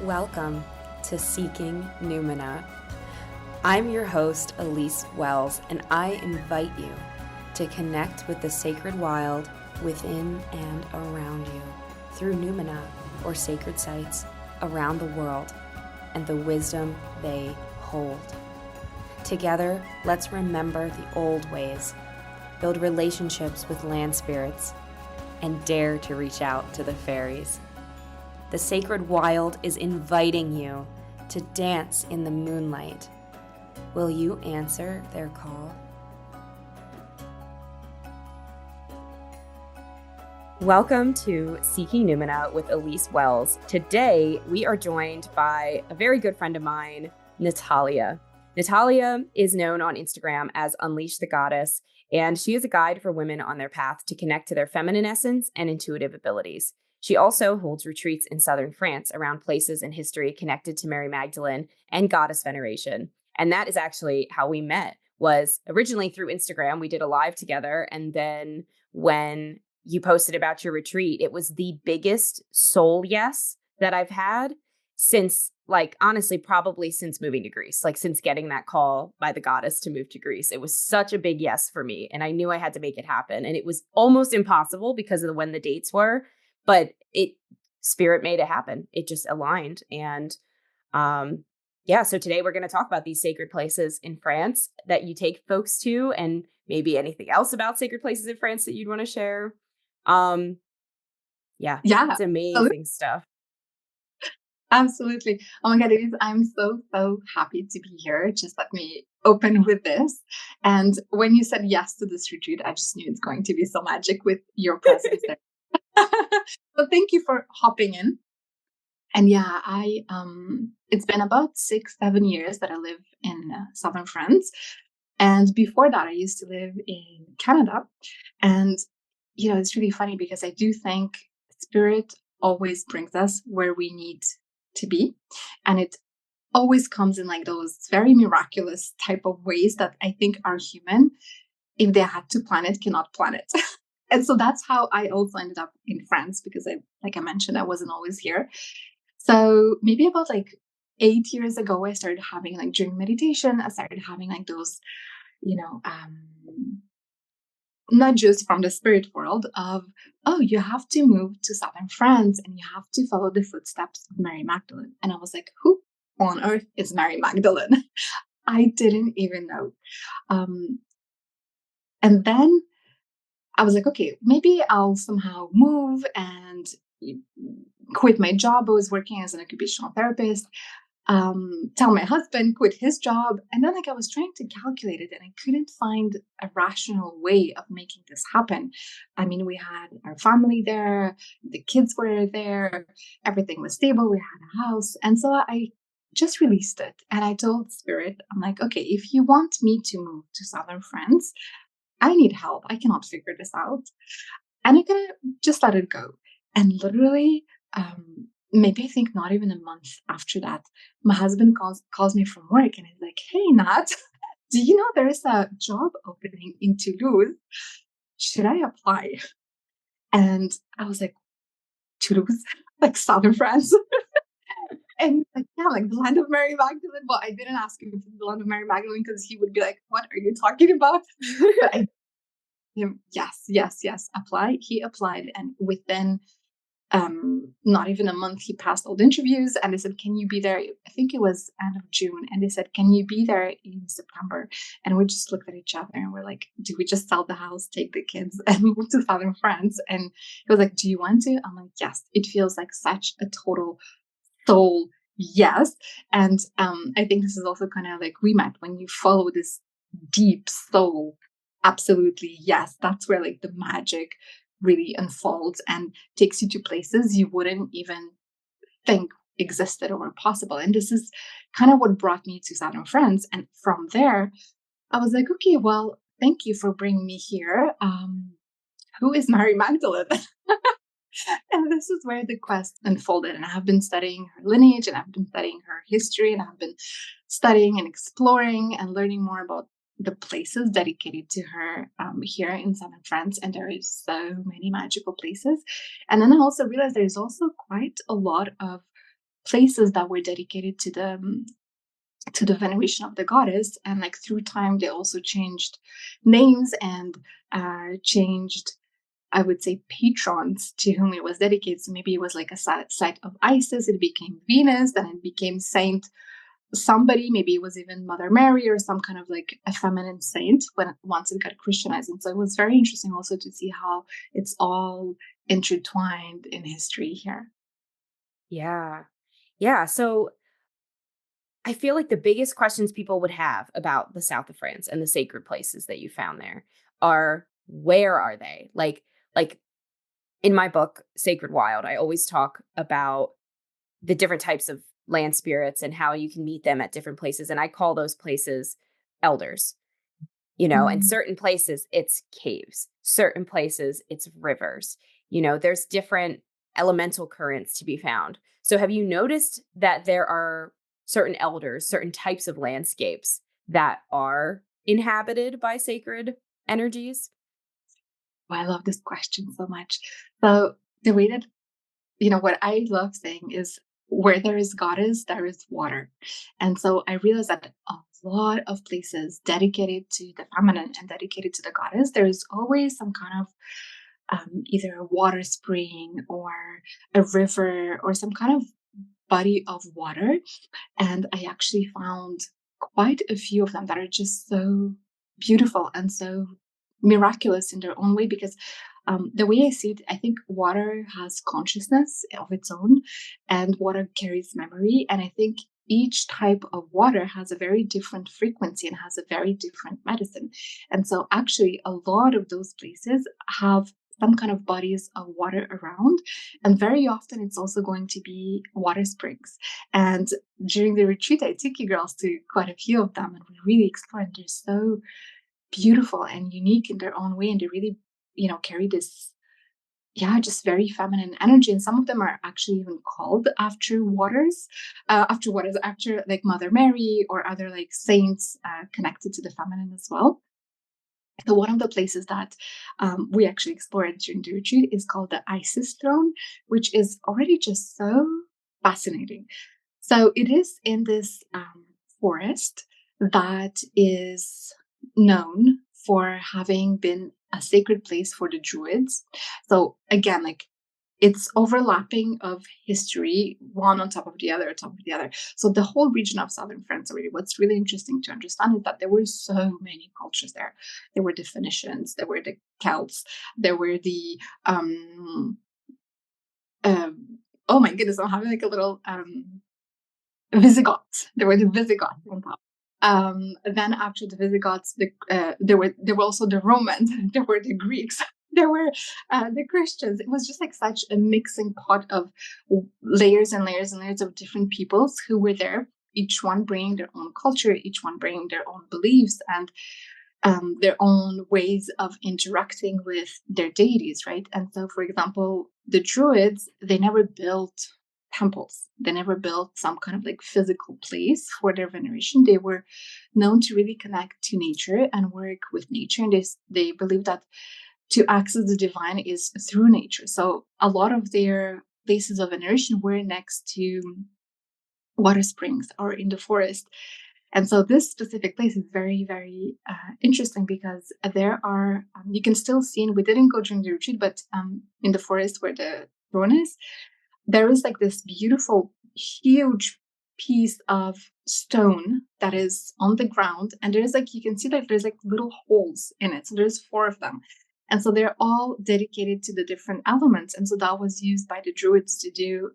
Welcome to Seeking Numina. I'm your host, Elyse Wells, and I invite you to connect with the sacred wild within and around you through Numina, or sacred sites around the world, and the wisdom they hold. Together, let's remember the old ways, build relationships with land spirits, and dare to reach out to the fairies. The sacred wild is inviting you to dance in the moonlight. Will you answer their call? Welcome to Seeking Numina with Elyse Wells. Today, we are joined by a very good friend of mine, Natalia. Natalia is known on Instagram as Unleash the Goddess, and she is a guide for women on their path to connect to their feminine essence and intuitive abilities. She also holds retreats in southern France around places in history connected to Mary Magdalene and goddess veneration. And that is actually how we met, was originally through Instagram. We did a live together. And then when you posted about your retreat, it was the biggest soul yes that I've had since, honestly, probably since moving to Greece, since getting that call by the goddess to move to Greece. It was such a big yes for me. And I knew I had to make it happen. And it was almost impossible because of when the dates were. But spirit made it happen. It just aligned. And so today we're going to talk about these sacred places in France that you take folks to, and maybe anything else about sacred places in France that you'd want to share. It's amazing stuff. Absolutely. Oh my God, Elyse, I'm so happy to be here. Just let me open with this. And when you said yes to this retreat, I just knew it's going to be so magic with your presence there. So thank you for hopping in. And it's been about 6-7 years that I live in southern France. And before that, I used to live in Canada. And, it's really funny because I do think spirit always brings us where we need to be. And it always comes in those very miraculous type of ways that I think are human, if they had to plan it, cannot plan it. And so that's how I also ended up in France, because like I mentioned, I wasn't always here. So maybe about 8 years ago, I started having during meditation, I started having those, nudges from the spirit world of, oh, you have to move to southern France and you have to follow the footsteps of Mary Magdalene. And I was like, who on earth is Mary Magdalene? I didn't even know. And then I was like, okay, maybe I'll somehow move and quit my job. I was working as an occupational therapist, tell my husband, quit his job. And then I was trying to calculate it and I couldn't find a rational way of making this happen. I mean, we had our family there, the kids were there, everything was stable, we had a house. And so I just released it. And I told Spirit, I'm like, okay, if you want me to move to southern France, I need help. I cannot figure this out. And I'm going to just let it go. And literally, maybe I think not even a month after that, my husband calls me from work and he's like, hey, Nat, do you know there is a job opening in Toulouse? Should I apply? And I was like, Toulouse? Southern France? And the land of Mary Magdalene. Well, I didn't ask him if it's the land of Mary Magdalene because he would be like, what are you talking about? But yes, apply. He applied, and within not even a month, he passed all the interviews. And they said, can you be there? I think it was end of June. And they said, can you be there in September? And we just looked at each other and we're like, do we just sell the house, take the kids, and move to southern France? And he was like, do you want to? I'm like, yes. It feels like such a total soul yes. And I think this is also kind of we met when you follow this deep soul. Absolutely yes. That's where the magic really unfolds and takes you to places you wouldn't even think existed or were possible. And this is kind of what brought me to southern France. And from there, I was like, okay, well, thank you for bringing me here. Who is Mary Magdalene? And this is where the quest unfolded. And I have been studying her lineage, and I've been studying her history, and I've been studying and exploring and learning more about the places dedicated to her here in southern France. And there is so many magical places. And then I also realized there's also quite a lot of places that were dedicated to the veneration of the goddess, and like through time they also changed names and changed, I would say, patrons to whom it was dedicated. So maybe it was like a site of Isis, it became Venus, then it became Saint somebody, maybe it was even Mother Mary or some kind of like a feminine saint when once it got Christianized. And so it was very interesting also to see how it's all intertwined in history here. Yeah. Yeah. So I feel like the biggest questions people would have about the south of France and the sacred places that you found there are, where are they? Like in my book, Sacred Wild, I always talk about the different types of land spirits and how you can meet them at different places. And I call those places elders. And Mm. certain places it's caves, certain places it's rivers. There's different elemental currents to be found. So have you noticed that there are certain elders, certain types of landscapes that are inhabited by sacred energies? Oh, I love this question so much. So the way that, what I love saying is, where there is goddess, there is water. And so I realized that a lot of places dedicated to the feminine and dedicated to the goddess, there is always some kind of either a water spring or a river or some kind of body of water. And I actually found quite a few of them that are just so beautiful and so miraculous in their own way. Because the way I see it, I think water has consciousness of its own, and water carries memory. And I think each type of water has a very different frequency and has a very different medicine. And so, actually, a lot of those places have some kind of bodies of water around. And very often, it's also going to be water springs. And during the retreat, I took you girls to quite a few of them, and we really explored. They're so beautiful and unique in their own way, and they really, carry this, yeah, just very feminine energy. And some of them are actually even called after like Mother Mary or other like saints connected to the feminine as well. So one of the places that we actually explored during the retreat is called the Isis throne, which is already just so fascinating. So it is in this forest that is known for having been a sacred place for the Druids. So again, like, it's overlapping of history, one on top of the other, on top of the other. So the whole region of southern France, already, what's really interesting to understand is that there were so many cultures there. There were the Phoenicians, there were the Celts, there were the oh my goodness, I'm having like a little Visigoths. There were the Visigoths on top. Then after the Visigoths, there were also the Romans. There were the Greeks. There were the Christians. It was just like such a mixing pot of layers and layers and layers of different peoples who were there. Each one bringing their own culture, each one bringing their own beliefs and their own ways of interacting with their deities, right? And so, for example, the Druids, they never built temples. They never built some kind of like physical place for their veneration. They were known to really connect to nature and work with nature. And they believe that to access the divine is through nature. So a lot of their places of veneration were next to water springs or in the forest. And so this specific place is very, very interesting because there are, you can still see, and we didn't go during the retreat, but in the forest where the throne is, there is like this beautiful, huge piece of stone that is on the ground. And there's like, you can see that there's like little holes in it. So there's 4 of them. And so they're all dedicated to the different elements. And so that was used by the Druids to do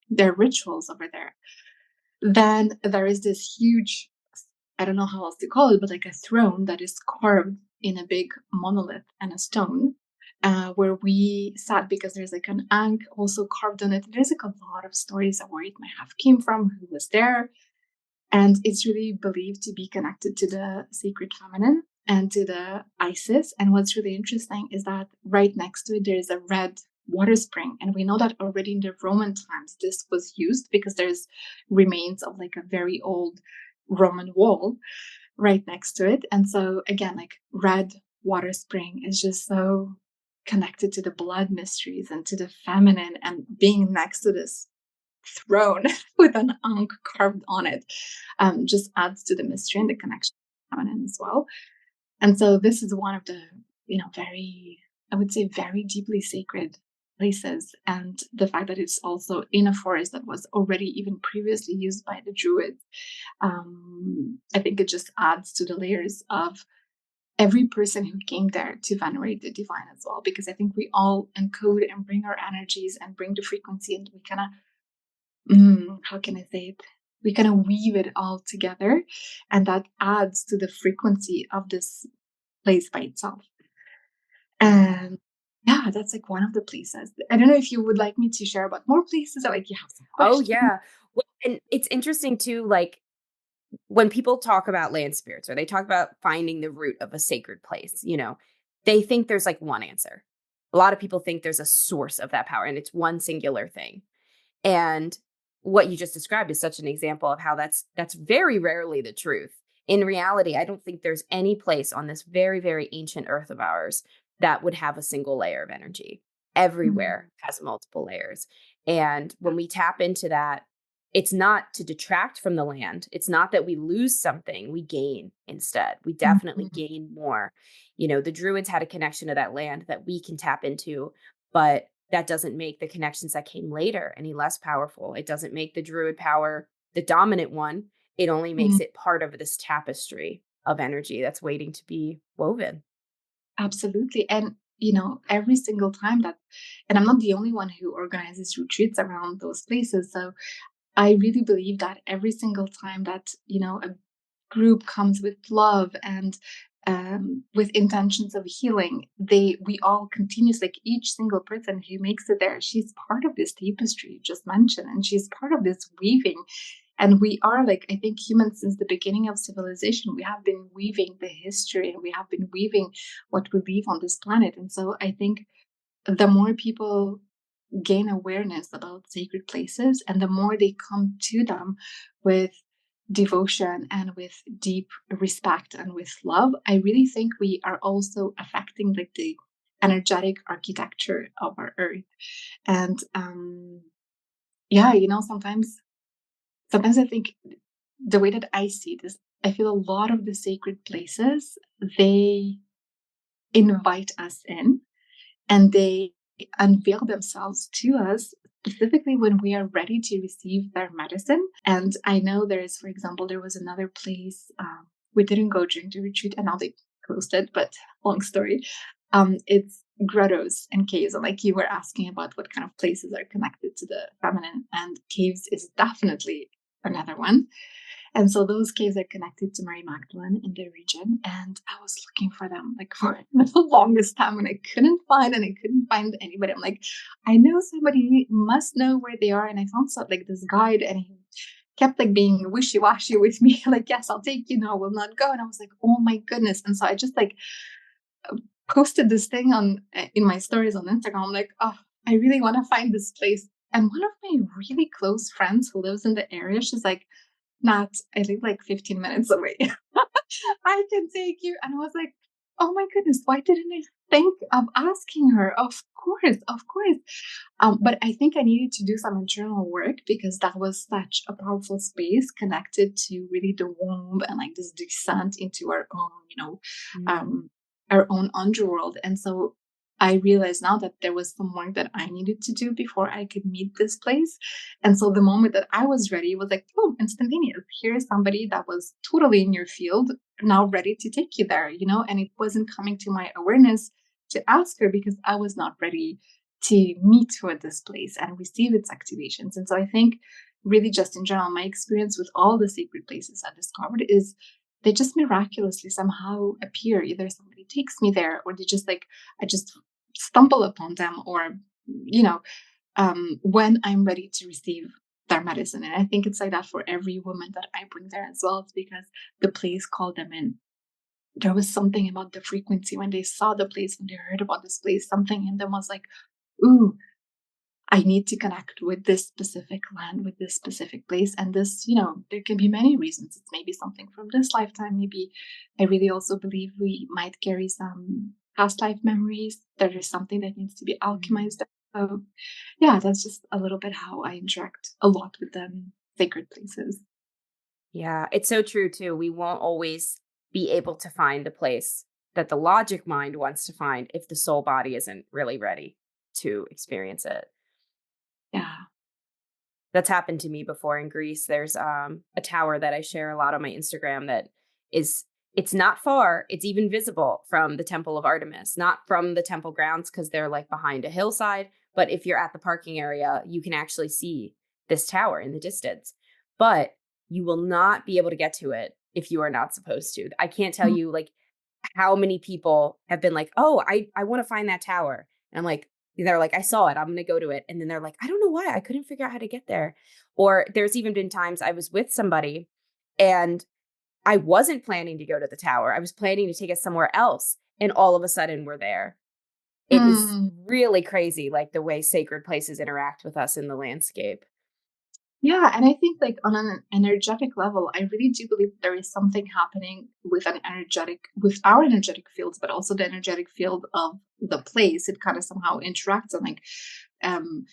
their rituals over there. Then there is this huge, I don't know how else to call it, but like a throne that is carved in a big monolith and a stone, where we sat because there's like an ankh also carved on it. There's like a lot of stories of where it might have came from, who was there. And it's really believed to be connected to the sacred feminine and to the Isis. And what's really interesting is that right next to it, there is a red water spring. And we know that already in the Roman times, this was used because there's remains of like a very old Roman wall right next to it. And so again, like red water spring is just so connected to the blood mysteries and to the feminine, and being next to this throne with an ankh carved on it, just adds to the mystery and the connection to feminine as well. And so this is one of the, very, I would say, very deeply sacred places. And the fact that it's also in a forest that was already even previously used by the Druids, I think it just adds to the layers of every person who came there to venerate the divine as well. Because I think we all encode and bring our energies and bring the frequency, and we kind of, how can I say it? We kind of weave it all together, and that adds to the frequency of this place by itself. And yeah, that's like one of the places. I don't know if you would like me to share about more places, or like you have some Oh, questions. yeah. Well, and it's interesting too, like when people talk about land spirits or they talk about finding the root of a sacred place, they think there's like one answer. A lot of people think there's a source of that power and it's one singular thing. And what you just described is such an example of how that's very rarely the truth. In reality, I don't think there's any place on this very, very ancient earth of ours that would have a single layer of energy. Mm, Everywhere has multiple layers. And when we tap into that, it's not to detract from the land. It's not that we lose something, we gain instead. We definitely mhm, gain more. The Druids had a connection to that land that we can tap into, but that doesn't make the connections that came later any less powerful. It doesn't make the Druid power the dominant one. It only mm, makes it part of this tapestry of energy that's waiting to be woven. absolutely. And every single time that, and I'm not the only one who organizes retreats around those places. So I really believe that every single time that, a group comes with love and with intentions of healing, we all continuously, like each single person who makes it there, she's part of this tapestry you just mentioned, and she's part of this weaving. And we are, like, I think humans since the beginning of civilization, we have been weaving the history, and we have been weaving what we leave on this planet. And so I think the more people gain awareness about sacred places, and the more they come to them with devotion and with deep respect and with love, I really think we are also affecting like the energetic architecture of our earth. And yeah, sometimes I think the way that I see this, I feel a lot of the sacred places, they invite us in, and they unveil themselves to us specifically when we are ready to receive their medicine. And I know there is, for example, there was another place, we didn't go during the retreat, and now they closed it, but long story. It's grottos and caves. And like you were asking about what kind of places are connected to the feminine, and caves is definitely another one. And so those caves are connected to Mary Magdalene in the region. And I was looking for them like for the longest time, and I couldn't find anybody. I'm like, I know somebody must know where they are. And I found like this guide, and he kept like being wishy-washy with me, like, yes, I'll take you, no, I will not go. And I was like, oh my goodness. And so I just like posted this thing on in my stories on Instagram. I'm like, oh, I really want to find this place. And one of my really close friends who lives in the area, she's like, Nat, I live like 15 minutes away. I can take you. And I was like, oh my goodness, why didn't I think of asking her? Of course, of course. But I think I needed to do some internal work, because that was such a powerful space connected to really the womb and like this descent into our own, Mm. um, our own underworld. And so I realized now that there was some work that I needed to do before I could meet this place. And so the moment that I was ready, it was like, boom, instantaneous. Here's somebody that was totally in your field, now ready to take you there, and it wasn't coming to my awareness to ask her, because I was not ready to meet with this place and receive its activations. And so I think really just in general, my experience with all the sacred places I discovered is they just miraculously somehow appear. Either somebody takes me there, or they just like, I just stumble upon them, or, when I'm ready to receive their medicine. And I think it's like that for every woman that I bring there as well. It's because the place called them in. There was something about the frequency when they saw the place, when they heard about this place, something in them was like, ooh, I need to connect with this specific land, with this specific place. And this, there can be many reasons. It's maybe something from this lifetime. Maybe I really also believe we might carry some past life memories. There is something that needs to be Mm. alchemized. So yeah, that's just a little bit how I interact a lot with them sacred places. Yeah, it's so true too. We won't always be able to find the place that the logic mind wants to find if the soul body isn't really ready to experience it. Yeah. That's happened to me before in Greece. There's a tower that I share a lot on my Instagram that is it's not far. It's even visible from the Temple of Artemis, not from the temple grounds because they're like behind a hillside. But if you're at the parking area, you can actually see this tower in the distance. But you will not be able to get to it if you are not supposed to. I can't tell Mm. you like how many people have been like, "Oh, I want to find that tower." And I'm like, they're like, "I saw it. I'm going to go to it." And then they're like, "I don't know why. I couldn't figure out how to get there." Or there's even been times I was with somebody and I wasn't planning to go to the tower. I was planning to take us somewhere else. And all of a sudden we're there. It is Mm. really crazy, like the way sacred places interact with us in the landscape. Yeah, and I think like on an energetic level, I really do believe there is something happening with an energetic with our energetic fields, but also the energetic field of the place. It kind of somehow interacts and like um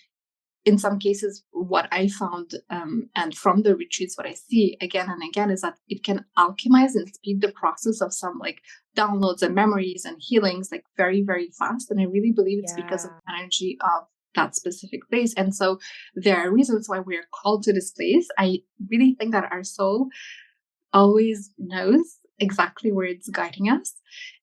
in some cases, what I found, and from the retreats, what I see again and again is that it can alchemize and speed the process of some like downloads and memories and healings like very, very fast. And I really believe it's because of Yeah. the energy of that specific place. And so there are reasons why we are called to this place. I really think that our soul always knows exactly where it's guiding us.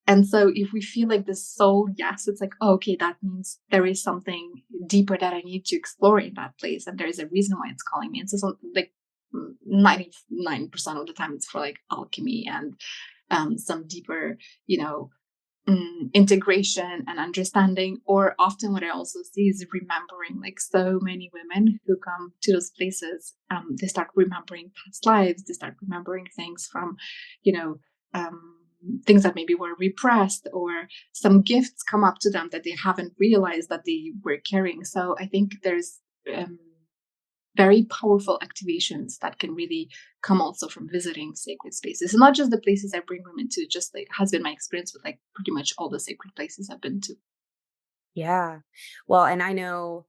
And so if we feel like this soul, yes, it's like, oh, okay, that means there is something deeper that I need to explore in that place. And there's a reason why it's calling me. And so like 99% of the time it's for like alchemy and some deeper, you know, integration and understanding. Or often what I also see is remembering, like so many women who come to those places, they start remembering past lives, they start remembering things from, you know, things that maybe were repressed, or some gifts come up to them that they haven't realized that they were carrying. So I think there's um, very powerful activations that can really come also from visiting sacred spaces, and not just the places I bring women to, just like has been my experience with like pretty much all the sacred places I've been to. Yeah. Well, and I know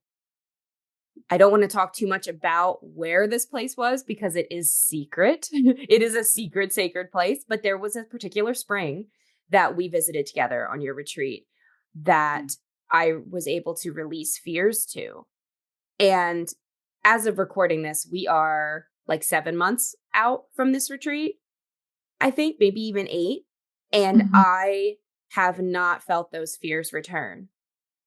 I don't want to talk too much about where this place was because it is secret. It is a secret, sacred place. But there was a particular spring that we visited together on your retreat that I was able to release fears to. And as of recording this, we are like 7 months out from this retreat, I think, maybe even 8. And Mhm. I have not felt those fears return.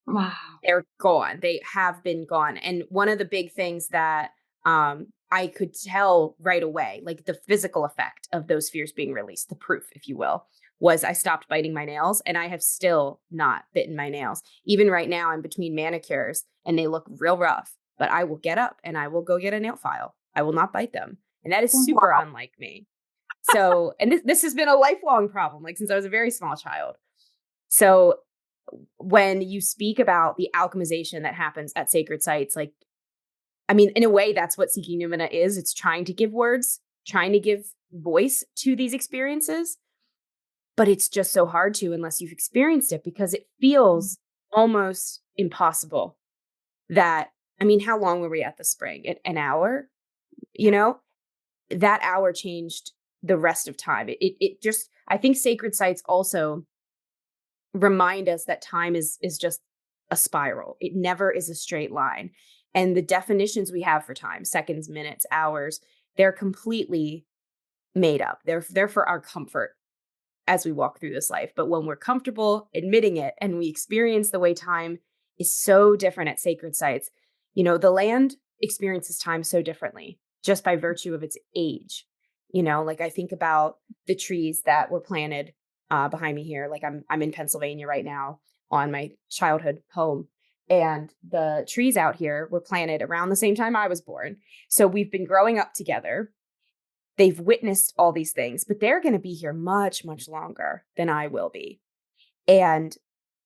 Wow. They're gone. They have been gone. And one of the big things that I could tell right away, like the physical effect of those fears being released, the proof, if you will, was I stopped biting my nails and I have still not bitten my nails. Even right now, I'm between manicures and they look real rough, but I will get up and I will go get a nail file. I will not bite them. And that is super Wow. unlike me. So, and this has been a lifelong problem, like since I was a very small child. So when you speak about the alchemization that happens at sacred sites, like, I mean, in a way, that's what Seeking Numina is. It's trying to give words, trying to give voice to these experiences, but it's just so hard to unless you've experienced it because it feels almost impossible that, I mean, how long were we at the spring? An hour? You know, that hour changed the rest of time. It just, I think sacred sites also remind us that time is just a spiral. It never is a straight line. And the definitions we have for time, seconds, minutes, hours, they're completely made up. They're for our comfort as we walk through this life. But when we're comfortable admitting it and we experience the way time is so different at sacred sites, you know, the land experiences time so differently just by virtue of its age. You know, like I think about the trees that were planted behind me here. Like I'm in Pennsylvania right now on my childhood home. And the trees out here were planted around the same time I was born. So we've been growing up together. They've witnessed all these things, but they're going to be here much, much longer than I will be. And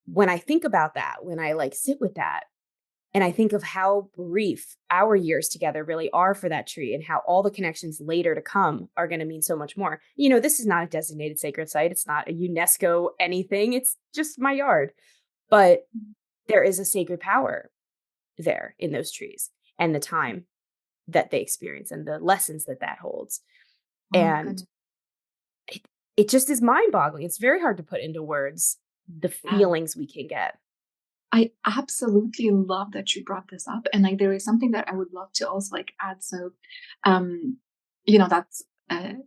when I think about that, when I like sit with that, and I think of how brief our years together really are for that tree and how all the connections later to come are going to mean so much more. You know, this is not a designated sacred site. It's not a UNESCO anything. It's just my yard. But there is a sacred power there in those trees, and the time that they experience and the lessons that that holds. Oh my And goodness. it just is mind-boggling. It's very hard to put into words the Yeah. feelings we can get. I absolutely love that you brought this up. And like there is something that I would love to also like add. So um, that's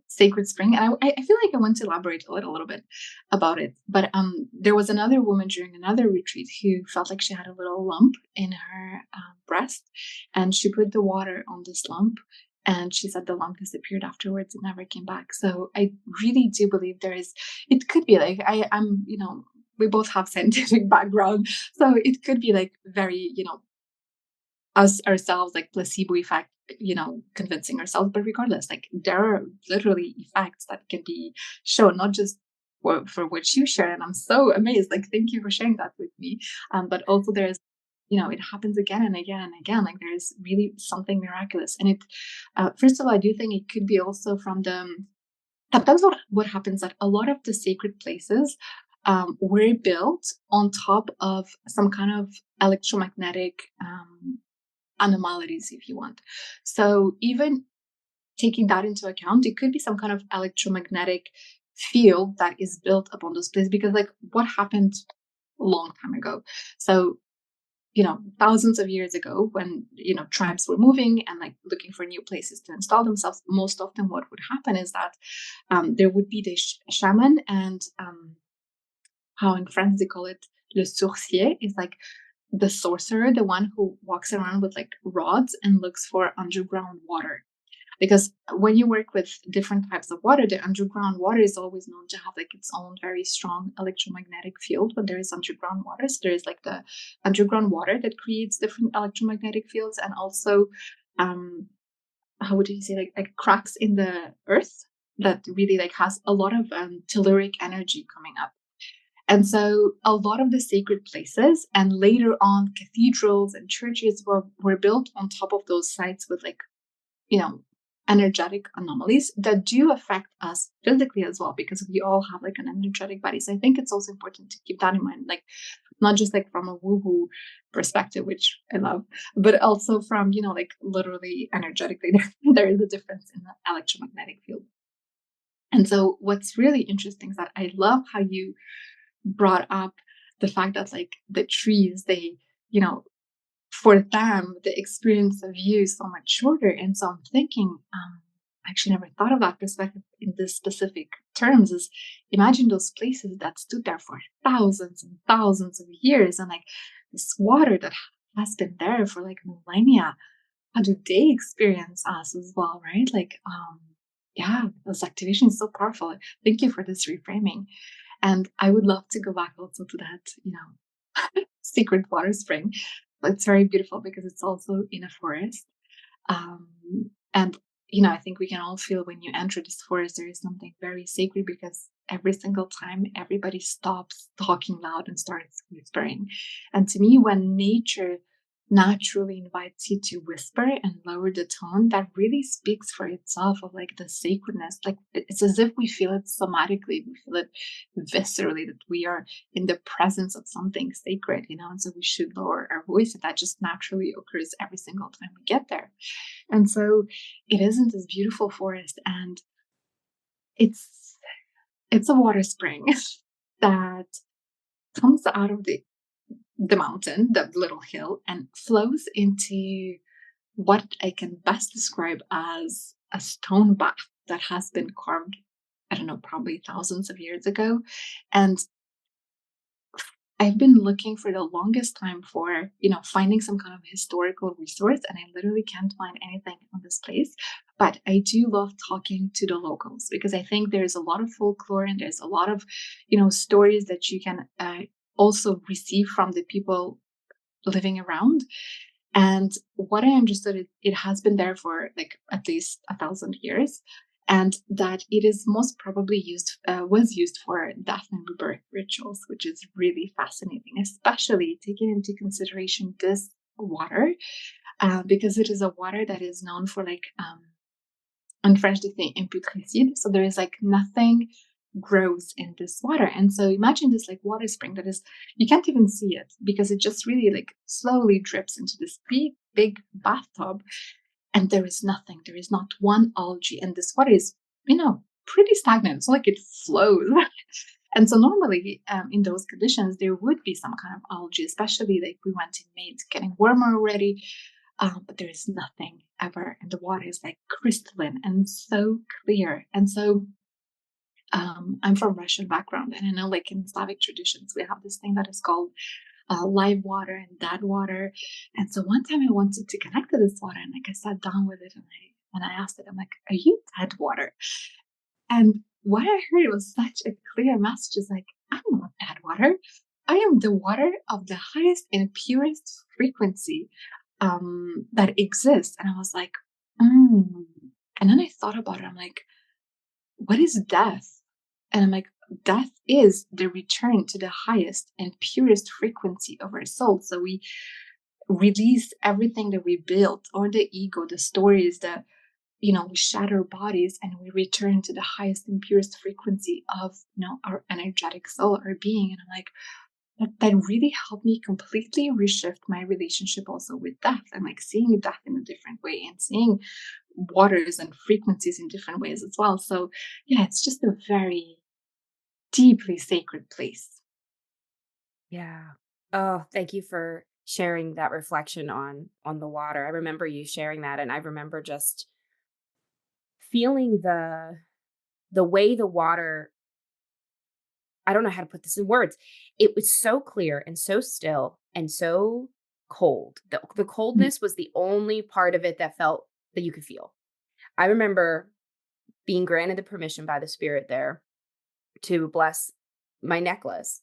Sacred Spring. And I feel like I want to elaborate a little bit about it. But there was another woman during another retreat who felt like she had a little lump in her breast, and she put the water on this lump. And she said the lump disappeared afterwards and never came back. So I really do believe it could be like I'm, we both have scientific background. So it could be like very, us ourselves, like placebo effect, convincing ourselves. But regardless, like there are literally effects that can be shown, not just for what you share. And I'm so amazed. Like, thank you for sharing that with me. But also there's, it happens again and again and again. Like there's really something miraculous. And first of all, I do think it could be also from sometimes what happens that a lot of the sacred places were built on top of some kind of electromagnetic anomalies, if you want. So even taking that into account, it could be some kind of electromagnetic field that is built upon those places, because like what happened a long time ago. So thousands of years ago, when tribes were moving and like looking for new places to install themselves, most often what would happen is that there would be the shaman, and how in France they call it le sourcier, is like the sorcerer, the one who walks around with like rods and looks for underground water. Because when you work with different types of water, the underground water is always known to have like its own very strong electromagnetic field when there is underground water. So there is like the underground water that creates different electromagnetic fields, and also how would you say, like cracks in the earth that really like has a lot of telluric energy coming up. And so a lot of the sacred places and later on cathedrals and churches were built on top of those sites with like, you know, energetic anomalies that do affect us physically as well, because we all have like an energetic body. So I think it's also important to keep that in mind, like not just like from a woo-woo perspective, which I love, but also from, like literally energetically, there is a difference in the electromagnetic field. And so what's really interesting is that I love how you brought up the fact that like the trees, they, for them, the experience of you is so much shorter. And so I'm thinking, I actually never thought of that perspective in this specific terms, is imagine those places that stood there for thousands and thousands of years, and like this water that has been there for like millennia. How do they experience us as well, right? Like, yeah, this activation is so powerful. Thank you for this reframing. And I would love to go back also to that, secret water spring. It's very beautiful because it's also in a forest. Um, and, I think we can all feel when you enter this forest, there is something very sacred, because every single time everybody stops talking loud and starts whispering. And to me, when nature naturally invites you to whisper and lower the tone, that really speaks for itself of like the sacredness. Like it's as if we feel it somatically, we feel it viscerally, that we are in the presence of something sacred, and so we should lower our voice. And that just naturally occurs every single time we get there. And so it isn't this beautiful forest, and it's a water spring that comes out of the mountain, the little hill, and flows into what I can best describe as a stone bath that has been carved, I don't know, probably thousands of years ago. And I've been looking for the longest time for, finding some kind of historical resource, and I literally can't find anything on this place. But I do love talking to the locals, because I think there's a lot of folklore and there's a lot of, stories that you can also receive from the people living around. And what I understood, it has been there for like at least 1,000 years, and that it is most probably was used for death and rebirth rituals, which is really fascinating, especially taking into consideration this water, because it is a water that is known for like, in French they say imputrescide, so there is like nothing grows in this water. And so imagine this like water spring that is, you can't even see it because it just really like slowly drips into this big bathtub, and there is nothing. There is not one algae, and this water is, pretty stagnant. It's not like it flows. And so normally in those conditions, there would be some kind of algae, especially like we went in May, it's getting warmer already. But there is nothing ever. And the water is like crystalline and so clear. And so I'm from Russian background, and I know like in Slavic traditions, we have this thing that is called live water and dead water. And so one time I wanted to connect to this water, and like I sat down with it, and I asked it, I'm like, "Are you dead water?" And what I heard was such a clear message. Is like, I'm not dead water. I am the water of the highest and purest frequency that exists. And I was like, mm. And then I thought about it. I'm like, what is death? And I'm like, death is the return to the highest and purest frequency of our soul. So we release everything that we built, or the ego, the stories, we shatter bodies, and we return to the highest and purest frequency of, our energetic soul, our being. And I'm like, that really helped me completely reshift my relationship also with death, and like seeing death in a different way, and seeing waters and frequencies in different ways as well. So yeah, it's just a very deeply sacred place. Yeah. Oh, thank you for sharing that reflection on the water. I remember you sharing that, and I remember just feeling the way the water, I don't know how to put this in words. It was so clear and so still and so cold. The Mm. coldness was the only part of it that felt that you could feel. I remember being granted the permission by the spirit there to bless my necklace,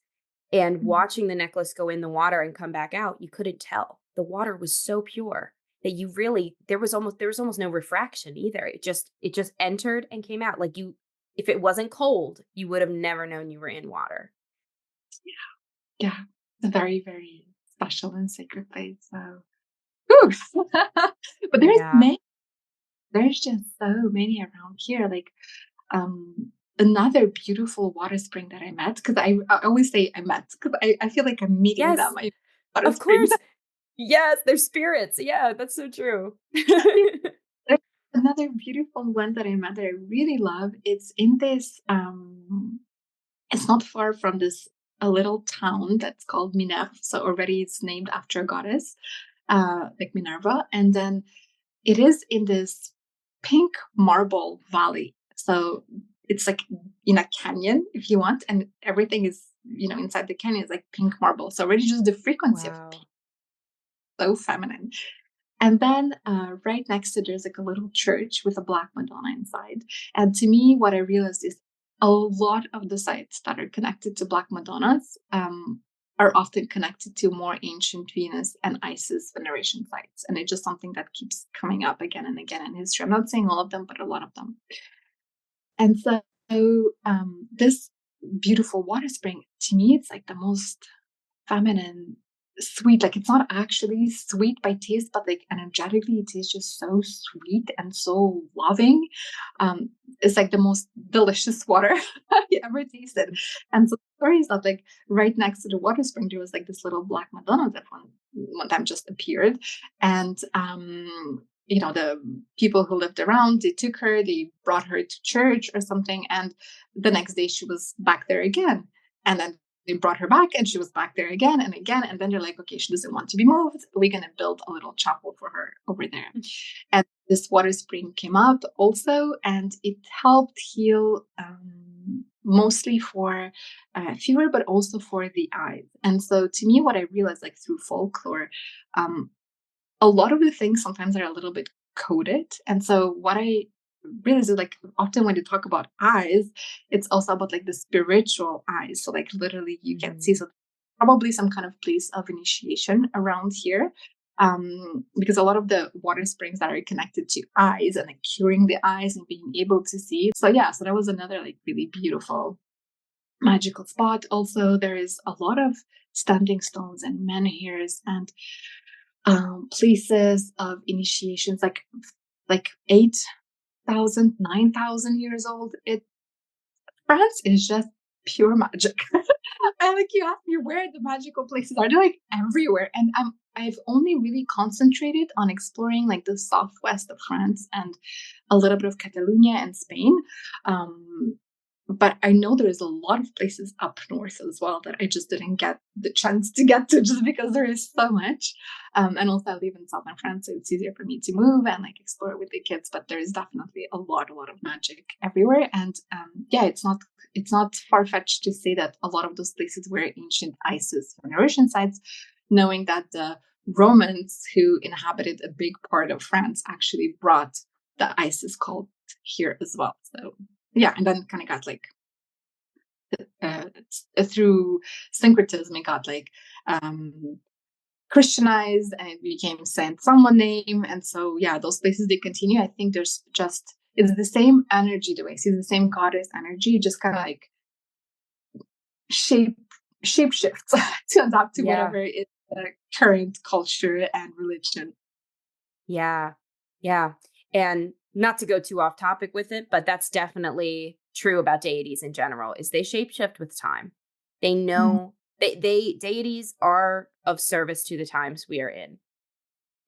and Mm. watching the necklace go in the water and come back out. You couldn't tell. The water was so pure that you really, there was almost no refraction either. It just entered and came out. Like, you, if it wasn't cold, you would have never known you were in water. Yeah, it's a very, very special and sacred place. So, whew. But Yeah. there's just so many around here. Like, another beautiful water spring that I met, because I always say I met, because I feel like I'm meeting them. Yes, I water of springs. course. Yes, they're spirits. Yeah, that's so true. There's another beautiful one that I met that I really love. It's in this it's not far from this a little town that's called Minerve. So already it's named after a goddess, like Minerva. And then it is in this pink marble valley. So it's like in a canyon, if you want, and everything is, inside the canyon is like pink marble. So already just the frequency of Wow. pink, so feminine. And then right next to there's like a little church with a black Madonna inside. And to me, what I realized is a lot of the sites that are connected to Black Madonnas are often connected to more ancient Venus and Isis veneration sites. And it's just something that keeps coming up again and again in history. I'm not saying all of them, but a lot of them. And so this beautiful water spring, to me, it's like the most feminine, sweet. Like, it's not actually sweet by taste, but like energetically it is just so sweet and so loving. um it's like the most delicious water you ever tasted. And so the story is that like right next to the water spring there was like this little black Madonna that one time just appeared. And the people who lived around, they took her, they brought her to church or something, and the next day she was back there again. And then they brought her back and she was back there again and again. And then they're like, okay, she doesn't want to be moved. We're going to build a little chapel for her over there. And this water spring came up also, and it helped heal mostly for fever, but also for the eyes. And so to me, what I realized like through folklore, um, a lot of the things sometimes are a little bit coded. And so what I realize is like often when you talk about eyes, it's also about like the spiritual eyes. So like literally you can see, Mhm. so probably some kind of place of initiation around here. Because a lot of the water springs that are connected to eyes and like curing the eyes and being able to see. So yeah, so that was another like really beautiful magical spot. Also, there is a lot of standing stones and menhirs and places of initiations like 8,000, 9,000 years old. It's France is just pure magic. And like you asked me where the magical places are, they're like everywhere. And I've only really concentrated on exploring like the southwest of France and a little bit of Catalonia and Spain. Um, but I know there's a lot of places up north as well that I just didn't get the chance to get to just because there is so much. And also I live in southern France, so it's easier for me to move and like explore with the kids. But there is definitely a lot of magic everywhere. And yeah, it's not far fetched to say that a lot of those places were ancient Isis veneration sites, knowing that the Romans who inhabited a big part of France actually brought the Isis cult here as well. So yeah, and then kind of got like uh, through syncretism, it got like Christianized and it became Saint someone name. And so yeah, those places they continue. I think there's just it's the same energy the way see the same goddess energy, just kind of like shape shifts to adapt to Yeah. whatever is the current culture and religion. Yeah. Yeah. And not to go too off topic with it, but that's definitely true about deities in general, is they shapeshift with time. They Mm, know they deities are of service to the times we are in.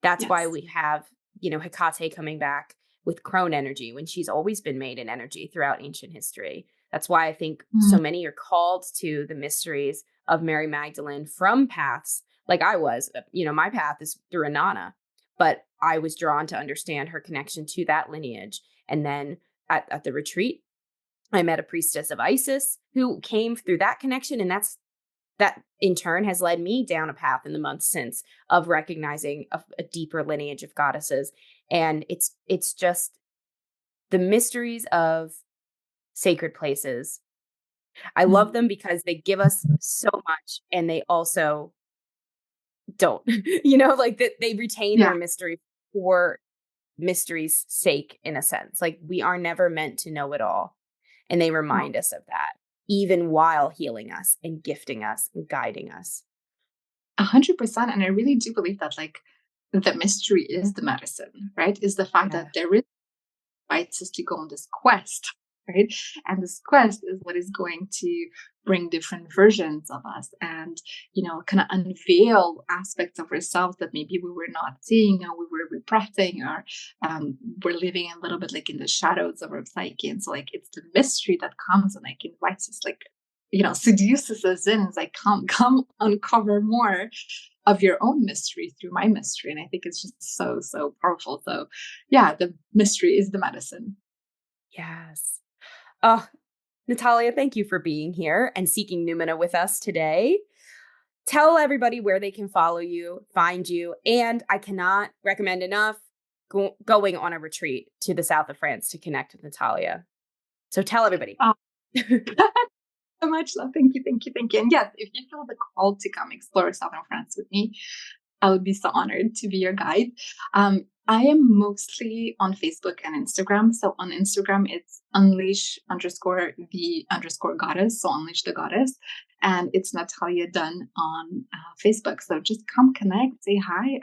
That's why yes. we have, Hecate coming back with crone energy when she's always been made in energy throughout ancient history. That's why I think Mm, so many are called to the mysteries of Mary Magdalene from paths like I was. My path is through Anana, but I was drawn to understand her connection to that lineage. And then at the retreat, I met a priestess of Isis who came through that connection. And that in turn has led me down a path in the months since of recognizing a deeper lineage of goddesses. And it's just the mysteries of sacred places. I love mm, them because they give us so much and they also don't, like that they retain yeah. their mystery for mystery's sake, in a sense. Like we are never meant to know it all. And they No. remind us of that, even while healing us and gifting us and guiding us. 100%. And I really do believe that like the mystery is the medicine, right? Is the fact Yeah. that there is invites us to go on this quest, right? And this quest is what is going to bring different versions of us and, kind of unveil aspects of ourselves that maybe we were not seeing or we were repressing or we're living a little bit like in the shadows of our psyche. And so like it's the mystery that comes and like invites us like, seduces us in. It's like, come uncover more of your own mystery through my mystery. And I think it's just so, so powerful. So yeah, the mystery is the medicine. Yes. Oh, Natalia, thank you for being here and seeking Numina with us today. Tell everybody where they can follow you, find you, and I cannot recommend enough going on a retreat to the south of France to connect with Natalia. So tell everybody. Oh, so much love. Thank you, thank you, thank you. And yes, if you feel the call to come explore Southern France with me, I would be so honored to be your guide. I am mostly on Facebook and Instagram. So on Instagram, it's unleash underscore the underscore goddess. So unleash the goddess. And it's Natalia Dunne on Facebook. So just come connect, say hi.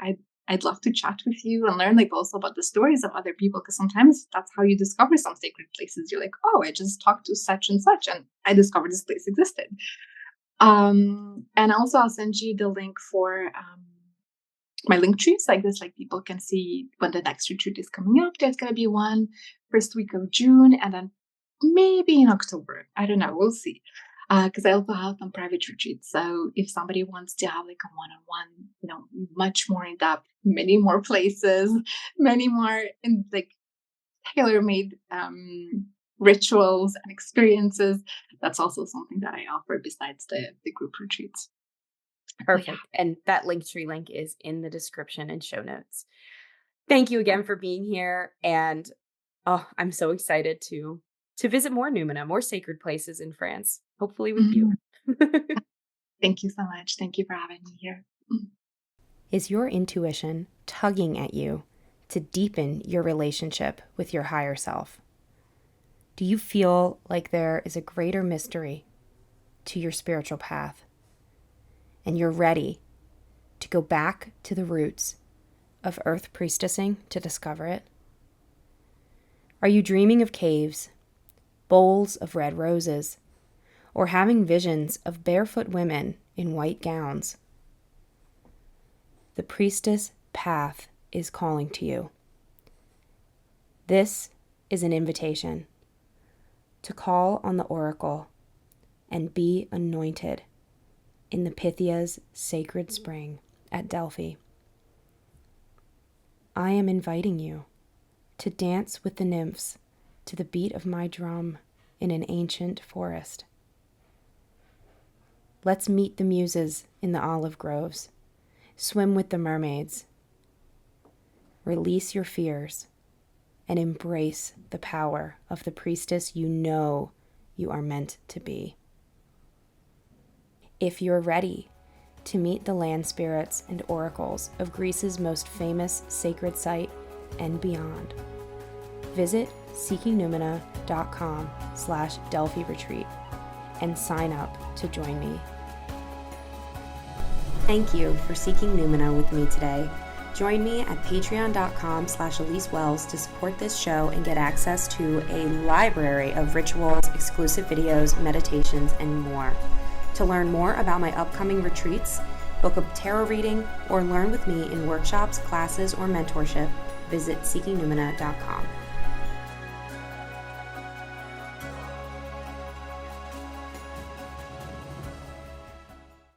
I'd love to chat with you and learn like also about the stories of other people. Because sometimes that's how you discover some sacred places. You're like, oh, I just talked to such and such and I discovered this place existed. And also I'll send you the link for my link trees like this, like people can see when the next retreat is coming up. There's going to be one first week of June and then maybe in October. I don't know. We'll see. Because I also have some private retreats. So if somebody wants to have like a one-on-one, much more in depth, many more places, many more in like tailor-made rituals and experiences, that's also something that I offer besides the group retreats. But yeah. Perfect. And that Linktree link is in the description and show notes. Thank you again for being here. And I'm so excited to visit more Numina, more sacred places in France, hopefully with you. Mhm. Thank you so much. Thank you for having me here. Is your intuition tugging at you to deepen your relationship with your higher self? Do you feel like there is a greater mystery to your spiritual path and you're ready to go back to the roots of earth priestessing to discover it? Are you dreaming of caves, bowls of red roses, or having visions of barefoot women in white gowns. The priestess path is calling to you. This is an invitation to call on the oracle and be anointed in the Pythia's sacred spring at Delphi. I am inviting you to dance with the nymphs to the beat of my drum in an ancient forest. Let's meet the muses in the olive groves, swim with the mermaids, release your fears, and embrace the power of the priestess you know you are meant to be. If you're ready to meet the land spirits and oracles of Greece's most famous sacred site and beyond, visit seekingnumina.com/Delphi retreat and sign up to join me. Thank you for seeking Numina with me today. Join me at patreon.com/Elyse Wells to support this show and get access to a library of rituals, exclusive videos, meditations, and more. To learn more about my upcoming retreats, book a tarot reading, or learn with me in workshops, classes, or mentorship, visit seekingnumina.com.